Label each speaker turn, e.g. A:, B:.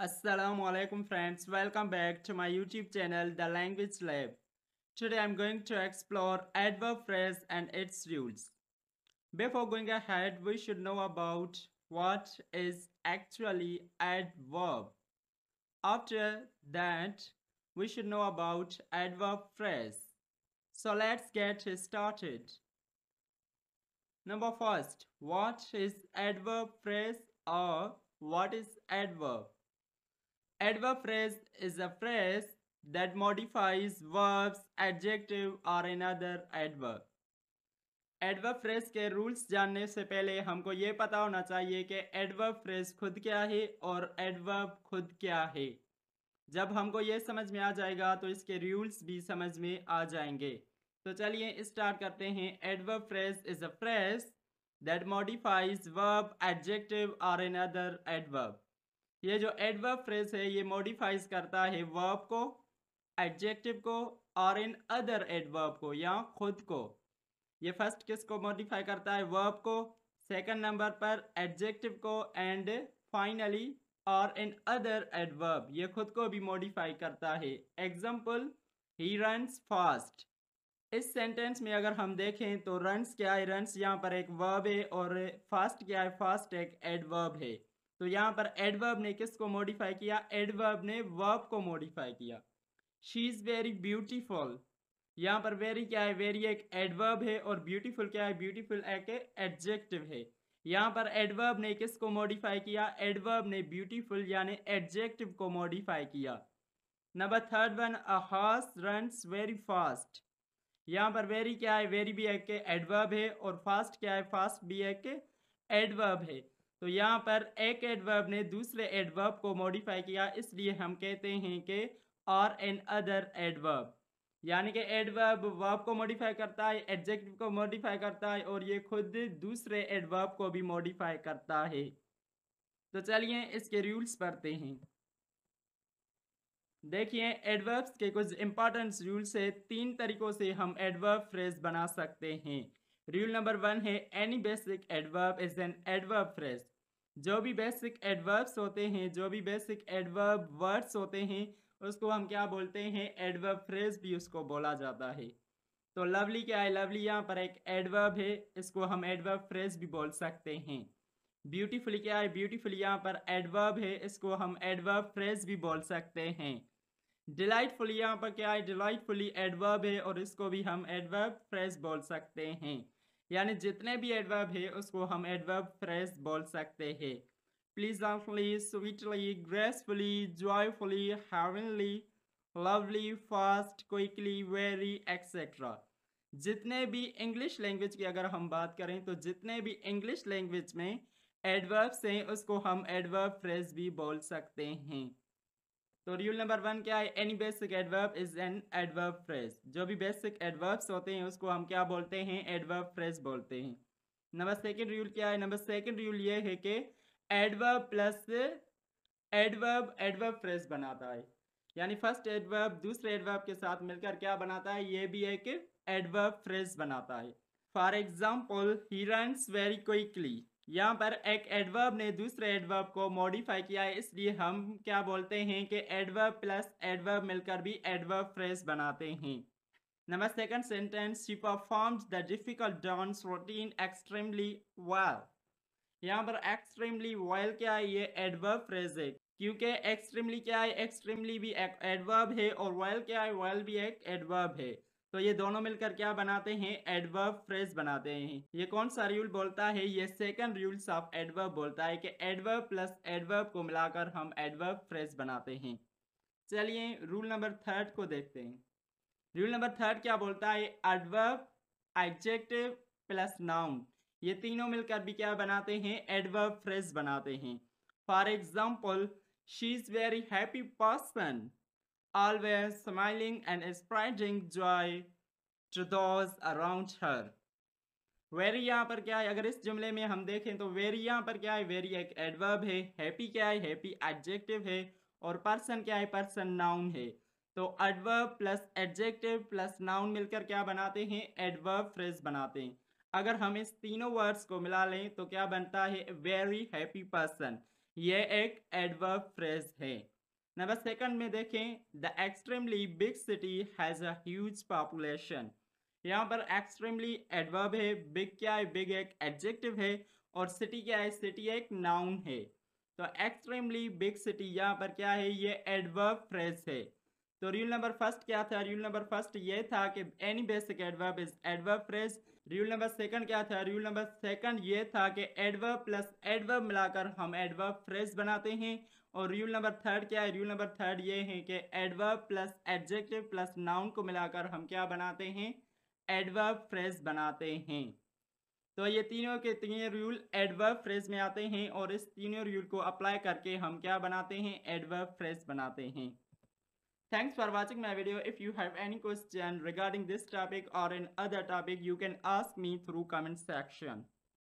A: Assalamu alaikum friends, welcome back to my YouTube channel The Language Lab. Today I'm going to explore adverb phrase and its rules. Before going ahead, we should know about what is actually adverb. After that, we should know about adverb phrase. So let's get started. Number first, what is adverb phrase or what is adverb? Adverb phrase is a phrase that modifies verbs, adjective or another adverb. Adverb phrase के rules जानने से पहले हमको ये पता होना चाहिए कि एडवर्ब फ्रेज खुद क्या है और एडवर्ब खुद क्या है। जब हमको ये समझ में आ जाएगा तो इसके रूल्स भी समझ में आ जाएंगे। तो चलिए स्टार्ट करते हैं। Adverb phrase is a phrase that modifies verb, adjective और अनदर एडवर्ब। ये जो एडवर्ब फ्रेज है ये मॉडिफाइज करता है वर्ब को, एडजेक्टिव को और इन अदर एडवर्ब को या खुद को। ये फर्स्ट किसको मॉडिफाई करता है? वर्ब को, सेकंड नंबर पर एडजेक्टिव को एंड फाइनली और इन अदर एडवर्ब ये खुद को भी मॉडिफाई करता है। Example, he runs fast. इस सेंटेंस में अगर हम देखें तो रन्स क्या है? रन्स यहाँ पर एक वर्ब है और फास्ट क्या है? फास्ट एक एडवर्ब है। तो यहाँ पर एडवर्ब ने किसको मॉडिफाई किया? एडवर्ब ने वर्ब को मॉडिफाई किया। She is very beautiful. यहाँ पर वेरी क्या है? वेरी एक एडवर्ब है और ब्यूटीफुल क्या है? ब्यूटीफुल एक एडजेक्टिव है। यहाँ पर एडवर्ब ने किसको मॉडिफाई किया? एडवर्ब ने ब्यूटीफुल यानी एडजेक्टिव को मॉडिफाई किया। Number third one, a horse runs very fast. यहाँ पर वेरी क्या है? वेरी भी एक एडवर्ब है और फास्ट क्या है? फास्ट भी एक एडवर्ब है। तो यहाँ पर एक एडवर्ब ने दूसरे एडवर्ब को मॉडिफाई किया, इसलिए हम कहते हैं कि और एन अदर एडवर्ब। यानी कि एडवर्ब वर्ब को मॉडिफाई करता है, एडजेक्टिव को मॉडिफाई करता है और ये खुद दूसरे एडवर्ब को भी मॉडिफाई करता है। तो चलिए इसके रूल्स पढ़ते हैं। देखिए एडवर्ब्स के कुछ इंपॉर्टेंट रूल्स है। 3 तरीकों से हम एडवर्ब फ्रेज बना सकते हैं। रूल नंबर 1 है any basic adverb is an adverb phrase. जो भी बेसिक एडवर्ब्स होते हैं, जो भी बेसिक एडवर्ब वर्ड्स होते हैं, उसको हम क्या बोलते हैं? एडवर्ब फ्रेज भी उसको बोला जाता है। तो लवली क्या है? लवली यहाँ पर एक एडवर्ब है, इसको हम एडवर्ब फ्रेज भी बोल सकते हैं। ब्यूटीफुली क्या है? ब्यूटीफुली यहाँ पर एडवर्ब है, इसको हम एडवर्ब फ्रेज भी बोल सकते हैं। डिलाइटफुली यहाँ पर क्या है? डिलाइटफुली एडवर्ब है और इसको भी हम एडवर्ब फ्रेज बोल सकते हैं। यानी जितने भी एडवर्ब है उसको हम एडवर्ब फ्रेज बोल सकते हैं। Pleasantly, sweetly, gracefully, joyfully, heavenly, lovely, fast, quickly, very etcetera. जितने भी इंग्लिश लैंग्वेज की अगर हम बात करें तो जितने भी इंग्लिश लैंग्वेज में एडवर्ब्स हैं उसको हम एडवर्ब फ्रेज भी बोल सकते हैं। तो रूल नंबर 1 क्या है? Any basic adverb is an adverb phrase. जो भी बेसिक एडवर्ब्स होते हैं उसको हम क्या बोलते हैं? एडवर्ब फ्रेज बोलते हैं। नंबर सेकंड रूल क्या है? नंबर सेकंड रूल ये है कि adverb plus adverb adverb phrase बनाता है। यानी फर्स्ट एडवर्ब दूसरे एडवर्ब के साथ मिलकर क्या बनाता है? ये भी एक एडवर्ब फ्रेज बनाता है। For example, he runs very quickly. यहाँ पर एक एडवर्ब ने दूसरे एडवर्ब को मॉडिफाई किया है, इसलिए हम क्या बोलते हैं कि एडवर्ब प्लस एडवर्ब मिलकर भी एडवर्ब फ्रेज बनाते हैं। Number second sentence, she performs the difficult dance routine extremely well. यहाँ पर एक्सट्रीमली वेल क्या है? ये एडवर्ब फ्रेज है, क्योंकि एक्सट्रीमली क्या है? एक्सट्रीमली भी एक एडवर्ब है और वेल क्या है? वेल भी एक एडवर्ब है। तो ये दोनों मिलकर क्या बनाते हैं? एडवर्ब फ्रेज बनाते हैं। ये कौन सा रूल बोलता है? ये सेकंड रूल्स ऑफ एडवर्ब बोलता है कि एडवर्ब प्लस एडवर्ब को मिलाकर हम एडवर्ब फ्रेज बनाते हैं। चलिए रूल नंबर थर्ड को देखते हैं। रूल नंबर थर्ड क्या बोलता है? एडवर्ब, एडजेक्टिव प्लस नाउन ये तीनों मिलकर भी क्या बनाते हैं? एडवर्ब फ्रेज बनाते हैं। For example, she is very happy person, always smiling and spreading joy to those around her. Very यहाँ पर क्या है? अगर इस जुमले में हम देखें तो वेरी यहाँ पर क्या है? वेरी एक एडवर्ब है, हैप्पी क्या है? हैप्पी एडजेक्टिव है और पर्सन क्या है? पर्सन नाउन है। तो adverb plus adjective plus noun मिलकर क्या बनाते हैं? एडवर्ब फ्रेज बनाते हैं। अगर हम इस तीनों वर्ड्स को मिला लें तो क्या बनता है? Very happy person. ये एक एडवर्ब फ्रेज है। नंबर सेकंड में देखें, the extremely big city has a huge population. यहाँ पर एक्सट्रीमली एडवर्ब है, बिग क्या है, बिग एक एडजेक्टिव है और सिटी क्या है, सिटी एक नाउन है। तो एक्सट्रीमली बिग सिटी यहाँ पर क्या है, ये एडवर्ब फ्रेज है। तो रूल नंबर फर्स्ट क्या था, रूल नंबर फर्स्ट ये था कि any basic adverb is adverb phrase. Rule number second क्या था, रूल नंबर सेकंड ये था कि एडवर्ब प्लस एडवर्ब मिलाकर हम एडवर्ब फ्रेज बनाते हैं। और रूल नंबर थर्ड क्या है, रूल नंबर थर्ड ये है कि adverb plus adjective plus noun को मिलाकर हम क्या बनाते हैं, एडवर्ब फ्रेज बनाते हैं। तो ये तीनों के तीनों रूल एडवर्ब फ्रेज में आते हैं और इस तीनों रूल को अप्लाई करके हम क्या बनाते हैं, एडवर्ब फ्रेज बनाते हैं। Thanks for watching my video. If you have any question regarding this topic or in other topic, you can ask me through comment section.